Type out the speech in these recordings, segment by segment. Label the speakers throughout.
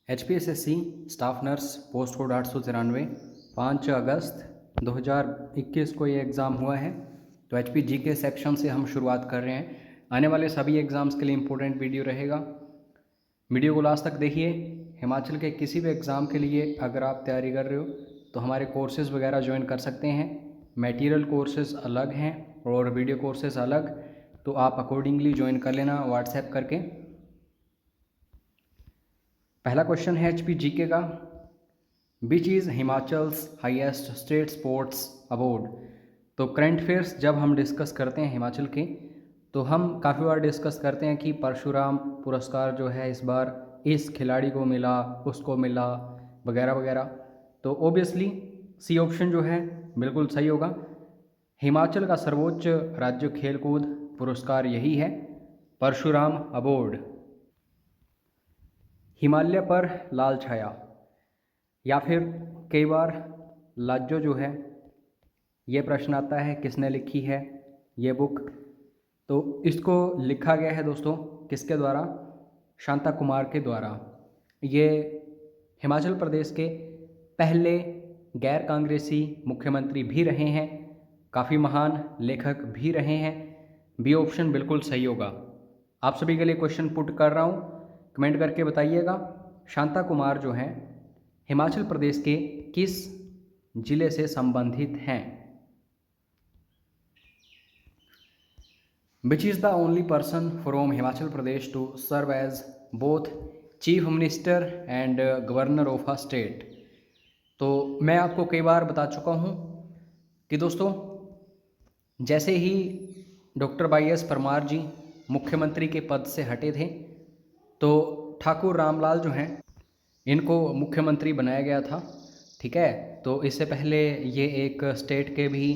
Speaker 1: HPSSC staff nurse post code 893 5 अगस्त 2021 को ये exam हुआ है। तो HP GK सेक्शन से हम शुरुआत कर रहे हैं। आने वाले सभी एग्ज़ाम्स के लिए इम्पोर्टेंट वीडियो रहेगा। वीडियो को लास्ट तक देखिए। हिमाचल के किसी भी एग्ज़ाम के लिए अगर आप तैयारी कर रहे हो तो हमारे कोर्सेज़ वगैरह ज्वाइन कर सकते हैं। मटेरियल कोर्सेज़ अलग हैं और वीडियो कोर्सेज़ अलग, तो आप अकॉर्डिंगली ज्वाइन कर लेना व्हाट्सएप करके। पहला क्वेश्चन है HP GK का, which is Himachal's highest state sports award. तो करंट अफेयर्स जब हम डिस्कस करते हैं हिमाचल के, तो हम काफ़ी बार डिस्कस करते हैं कि परशुराम पुरस्कार जो है इस बार इस खिलाड़ी को मिला, उसको मिला, वगैरह वगैरह। तो ओबियसली सी ऑप्शन जो है बिल्कुल सही होगा। हिमाचल का सर्वोच्च राज्य खेलकूद पुरस्कार यही है, परशुराम अवार्ड। हिमालय पर लाल छाया, या फिर कई बार लाजो जो है ये प्रश्न आता है किसने लिखी है ये बुक। तो इसको लिखा गया है दोस्तों किसके द्वारा? शांता कुमार के द्वारा। ये हिमाचल प्रदेश के पहले गैर कांग्रेसी मुख्यमंत्री भी रहे हैं, काफ़ी महान लेखक भी रहे हैं। बी ऑप्शन बिल्कुल सही होगा। आप सभी के लिए क्वेश्चन पुट कर रहा हूँ, कमेंट करके बताइएगा। शांता कुमार जो हैं हिमाचल प्रदेश के किस जिले से संबंधित हैं? Which is the only person from Himachal Pradesh to serve as both chief minister and governor of a state. तो मैं आपको कई बार बता चुका हूँ कि दोस्तों जैसे ही डॉक्टर YS परमार जी मुख्यमंत्री के पद से हटे थे तो ठाकुर रामलाल जो हैं इनको मुख्यमंत्री बनाया गया था। ठीक है, तो इससे पहले ये एक स्टेट के भी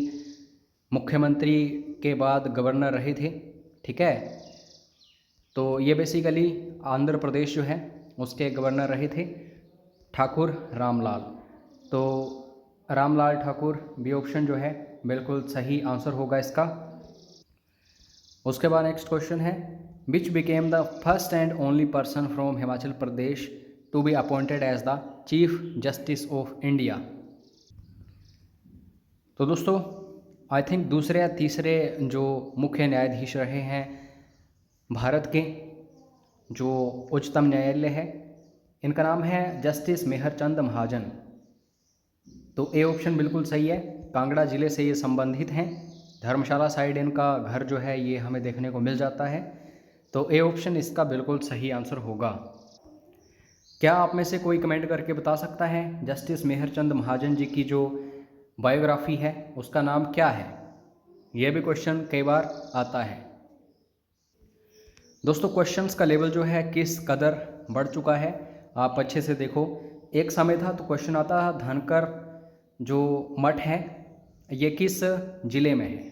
Speaker 1: मुख्यमंत्री के बाद गवर्नर रहे थे। ठीक है, तो ये बेसिकली आंध्र प्रदेश जो है उसके गवर्नर रहे थे ठाकुर रामलाल। तो रामलाल ठाकुर बी ऑप्शन जो है बिल्कुल सही आंसर होगा इसका। उसके बाद नेक्स्ट क्वेश्चन है, which became the first and only person from Himachal Pradesh to be appointed as the chief justice of India. तो दोस्तों आई थिंक दूसरे या तीसरे जो मुख्य न्यायाधीश रहे हैं भारत के जो उच्चतम न्यायालय है, इनका नाम है जस्टिस मेहरचंद महाजन। तो ए ऑप्शन बिल्कुल सही है। कांगड़ा ज़िले से ये संबंधित हैं, धर्मशाला साइड इनका घर जो है ये हमें देखने को मिल जाता है। तो ए ऑप्शन इसका बिल्कुल सही आंसर होगा। क्या आप में से कोई कमेंट करके बता सकता है जस्टिस मेहरचंद महाजन जी की जो बायोग्राफी है उसका नाम क्या है? यह भी क्वेश्चन कई बार आता है। दोस्तों क्वेश्चंस का लेवल जो है किस कदर बढ़ चुका है आप अच्छे से देखो। एक समय था तो क्वेश्चन आता है धनकर जो मठ है ये किस ज़िले में है,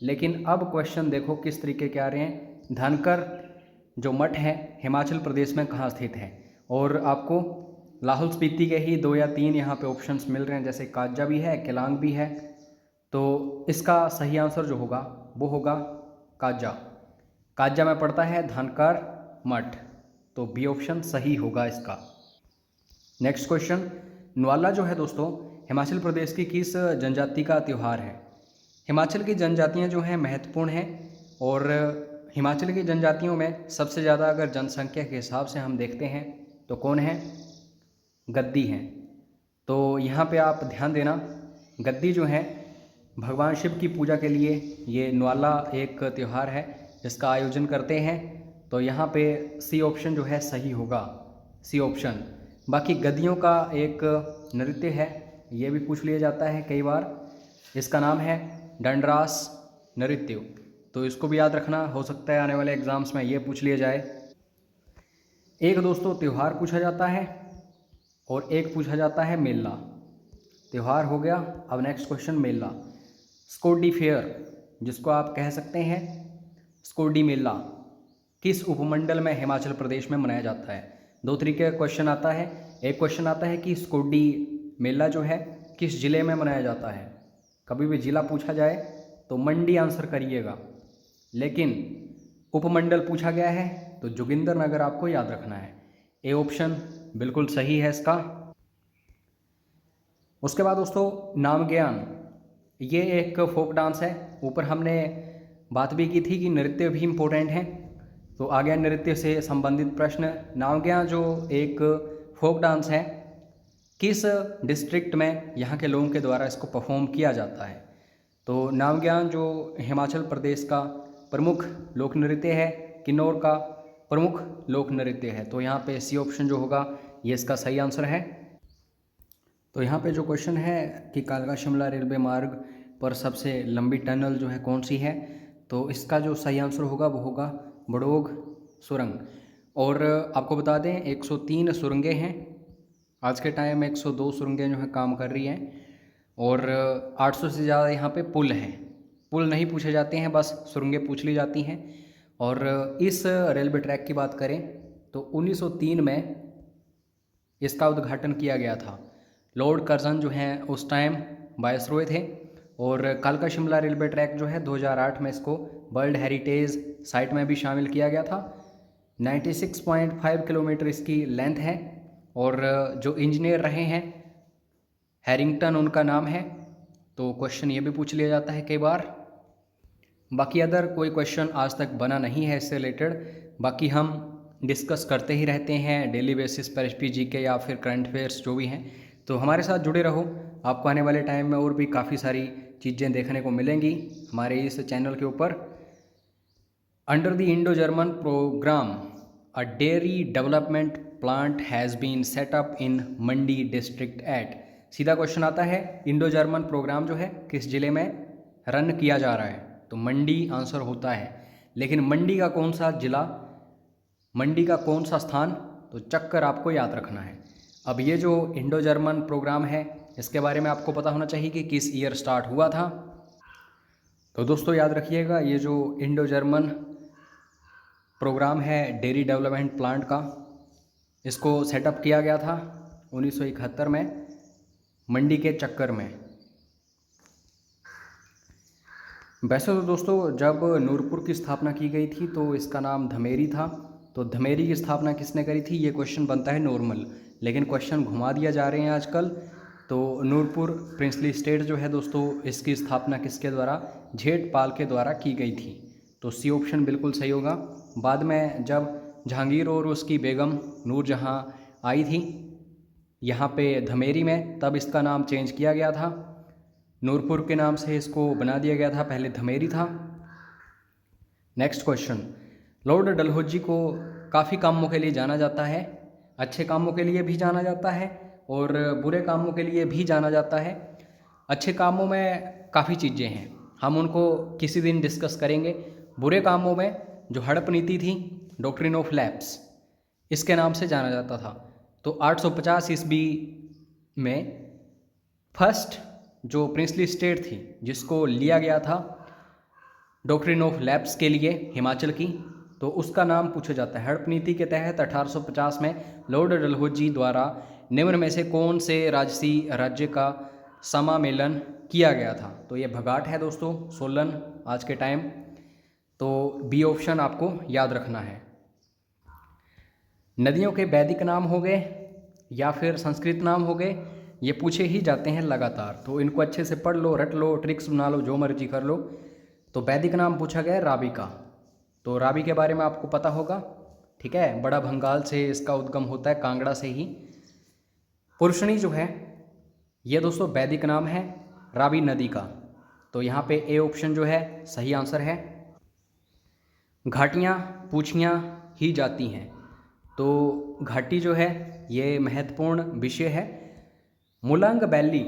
Speaker 1: लेकिन अब क्वेश्चन देखो किस तरीके के आ रहे हैं। धनकर जो मठ है हिमाचल प्रदेश में कहाँ स्थित है? और आपको लाहौल स्पीति के ही 2 या 3 यहाँ पे ऑप्शंस मिल रहे हैं, जैसे काजा भी है, केलांग भी है। तो इसका सही आंसर जो होगा वो होगा काजा। काजा में पड़ता है धनकर मठ, तो बी ऑप्शन सही होगा इसका। नेक्स्ट क्वेश्चन, न्वाला जो है दोस्तों हिमाचल प्रदेश की किस जनजाति का त्यौहार है? हिमाचल की जनजातियाँ जो हैं महत्वपूर्ण हैं, और हिमाचल की जनजातियों में सबसे ज़्यादा अगर जनसंख्या के हिसाब से हम देखते हैं तो कौन है? गद्दी हैं। तो यहाँ पे आप ध्यान देना, गद्दी जो हैं भगवान शिव की पूजा के लिए ये न्वाला एक त्यौहार है जिसका आयोजन करते हैं। तो यहाँ पे सी ऑप्शन जो है सही होगा, सी ऑप्शन। बाकी गद्दियों का एक नृत्य है, ये भी पूछ लिया जाता है कई बार, इसका नाम है दंडरास नृत्य। तो इसको भी याद रखना, हो सकता है आने वाले एग्जाम्स में ये पूछ लिया जाए। एक दोस्तों त्यौहार पूछा जाता है और एक पूछा जाता है मेला। त्यौहार हो गया, अब नेक्स्ट क्वेश्चन मेला। स्कोडी फेयर जिसको आप कह सकते हैं स्कोडी मेला किस उपमंडल में हिमाचल प्रदेश में मनाया जाता है? 2 तरीके का क्वेश्चन आता है। एक क्वेश्चन आता है कि स्कोडी मेला जो है किस ज़िले में मनाया जाता है। कभी भी ज़िला पूछा जाए तो मंडी आंसर करिएगा, लेकिन उपमंडल पूछा गया है तो जोगिंदर नगर आपको याद रखना है। ए ऑप्शन बिल्कुल सही है इसका। उसके बाद दोस्तों नामग्यान, ये एक फोक डांस है। ऊपर हमने बात भी की थी कि नृत्य भी इम्पोर्टेंट हैं, तो आ गया नृत्य से संबंधित प्रश्न। नामग्यान जो एक फोक डांस है, किस डिस्ट्रिक्ट में यहाँ के लोगों के द्वारा इसको परफॉर्म किया जाता है? तो नामग्यान जो हिमाचल प्रदेश का प्रमुख लोक नृत्य है, किन्नौर का प्रमुख लोक नृत्य है। तो यहाँ पे सी ऑप्शन जो होगा ये इसका सही आंसर है। तो यहाँ पे जो क्वेश्चन है कि कालका शिमला रेलवे मार्ग पर सबसे लंबी टनल जो है कौन सी है, तो इसका जो सही आंसर होगा वो होगा बड़ोग सुरंग। और आपको बता दें 103 सुरंगें हैं आज के टाइम में, 102 सुरंगें जो है काम कर रही हैं, और 800 से ज़्यादा यहाँ पे पुल हैं। पुल नहीं पूछे जाते हैं, बस सुरंगें पूछ ली जाती हैं। और इस रेलवे ट्रैक की बात करें तो 1903 में इसका उद्घाटन किया गया था। लॉर्ड कर्जन जो हैं उस टाइम वायसरॉय थे। और कालका शिमला रेलवे ट्रैक जो है 2008 में इसको वर्ल्ड हेरिटेज साइट में भी शामिल किया गया था। 96.5 किलोमीटर इसकी लेंथ है। और जो इंजीनियर रहे हैं हैरिंगटन उनका नाम है। तो क्वेश्चन ये भी पूछ लिया जाता है कई बार। बाकी अदर कोई क्वेश्चन आज तक बना नहीं है इससे रिलेटेड। बाकी हम डिस्कस करते ही रहते हैं डेली बेसिस पर एचपी जीके या फिर करंट अफेयर्स जो भी हैं। तो हमारे साथ जुड़े रहो, आपको आने वाले टाइम में और भी काफ़ी सारी चीज़ें देखने को मिलेंगी हमारे इस चैनल के ऊपर। Under the Indo German programme a dairy development plant has been set up in Mandi district at. सीधा क्वेश्चन आता है इंडो जर्मन प्रोग्राम जो है किस ज़िले में रन किया जा रहा है, तो मंडी आंसर होता है। लेकिन मंडी का कौन सा ज़िला, मंडी का कौन सा स्थान, तो चक्कर आपको याद रखना है। अब ये जो इंडो जर्मन प्रोग्राम है इसके बारे में आपको पता होना चाहिए कि किस ईयर स्टार्ट हुआ था। तो दोस्तोस्तों याद रखिएगा, ये जो इंडो जर्मन प्रोग्राम है डेयरी डेवलपमेंट प्लांट का, इसको सेटअप किया गया था 1971 में मंडी के चक्कर में। वैसे तो दोस्तों जब नूरपुर की स्थापना की गई थी तो इसका नाम धमेरी था। तो धमेरी की स्थापना किसने करी थी, ये क्वेश्चन बनता है नॉर्मल, लेकिन क्वेश्चन घुमा दिया जा रहे हैं आजकल। तो नूरपुर प्रिंसली स्टेट जो है दोस्तों, इसकी स्थापना किसके द्वारा, झेटपाल के द्वारा की गई थी। तो सी ऑप्शन बिल्कुल सही होगा। बाद में जब जहांगीर और उसकी बेगम नूरजहां आई थी यहाँ पे धमेरी में, तब इसका नाम चेंज किया गया था, नूरपुर के नाम से इसको बना दिया गया था, पहले धमेरी था। नेक्स्ट क्वेश्चन, लॉर्ड डलहौजी को काफ़ी कामों के लिए जाना जाता है, अच्छे कामों के लिए भी जाना जाता है और बुरे कामों के लिए भी जाना जाता है। अच्छे कामों में काफ़ी चीज़ें हैं, हम उनको किसी दिन डिस्कस करेंगे। बुरे कामों में जो हड़प नीति थी, डॉक्ट्रिन ऑफ लैप्स, इसके नाम से जाना जाता था। तो 850 ईस्वी में फर्स्ट जो प्रिंसली स्टेट थी जिसको लिया गया था डॉक्ट्रिन ऑफ लैप्स के लिए हिमाचल की, तो उसका नाम पूछा जाता है। हड़प नीति के तहत 1850 में लॉर्ड डलहौजी द्वारा निम्न में से कौन से राजसी राज्य का समामेलन किया गया था, तो ये भगाट है दोस्तों, सोलन आज के टाइम। तो बी ऑप्शन आपको याद रखना है। नदियों के वैदिक नाम हो गए या फिर संस्कृत नाम हो गए, ये पूछे ही जाते हैं लगातार, तो इनको अच्छे से पढ़ लो, रट लो, ट्रिक्स बना लो, जो मर्जी कर लो। तो वैदिक नाम पूछा गया रावी का, तो रावी के बारे में आपको पता होगा, ठीक है। बड़ा भंगाल से इसका उद्गम होता है, कांगड़ा से ही। पुरुषणी जो है ये दोस्तों वैदिक नाम है रावी नदी का, तो यहाँ पे ए ऑप्शन जो है सही आंसर है। घाटियाँ पूछियाँ ही जाती हैं, तो घाटी जो है ये महत्वपूर्ण विषय है। मुलंग वैली,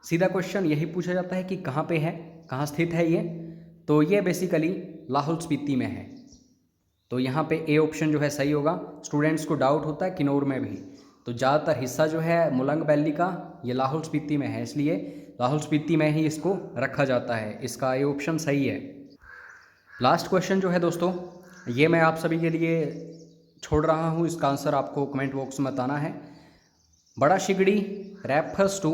Speaker 1: सीधा क्वेश्चन यही पूछा जाता है कि कहाँ पे है, कहाँ स्थित है ये, तो ये बेसिकली लाहौल स्पीति में है। तो यहाँ पे ए ऑप्शन जो है सही होगा। स्टूडेंट्स को डाउट होता है किन्नौर में भी, तो ज़्यादातर हिस्सा जो है मुलंग वैली का ये लाहौल स्पीति में है, इसलिए लाहौल स्पीति में ही इसको रखा जाता है। इसका ए ऑप्शन सही है। लास्ट क्वेश्चन जो है दोस्तों, ये मैं आप सभी के लिए छोड़ रहा हूँ, इसका आंसर आपको कमेंट बॉक्स में बताना है। Bada Sigdi refers to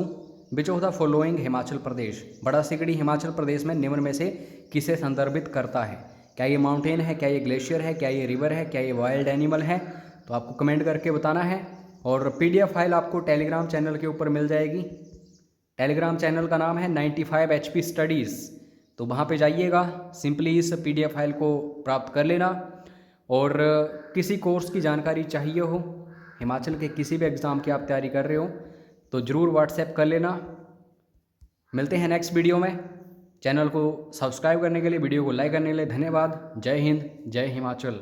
Speaker 1: which of the following Himachal Pradesh. Bada Sigdi Himachal Pradesh में निम्न में से किसे संदर्भित करता है? क्या ये माउंटेन है, क्या ये ग्लेशियर है, क्या ये रिवर है, क्या ये वाइल्ड एनिमल है? तो आपको कमेंट करके बताना है। और PDF फाइल आपको टेलीग्राम चैनल के ऊपर मिल जाएगी। टेलीग्राम चैनल का नाम है 95 HP स्टडीज़। तो वहाँ पे जाइएगा, सिंपली इस PDF फाइल को प्राप्त कर लेना। और किसी कोर्स की जानकारी चाहिए हो, हिमाचल के किसी भी एग्ज़ाम की आप तैयारी कर रहे हो, तो ज़रूर व्हाट्सएप कर लेना। मिलते हैं नेक्स्ट वीडियो में। चैनल को सब्सक्राइब करने के लिए, वीडियो को लाइक करने के लिए धन्यवाद। जय हिंद, जय हिमाचल।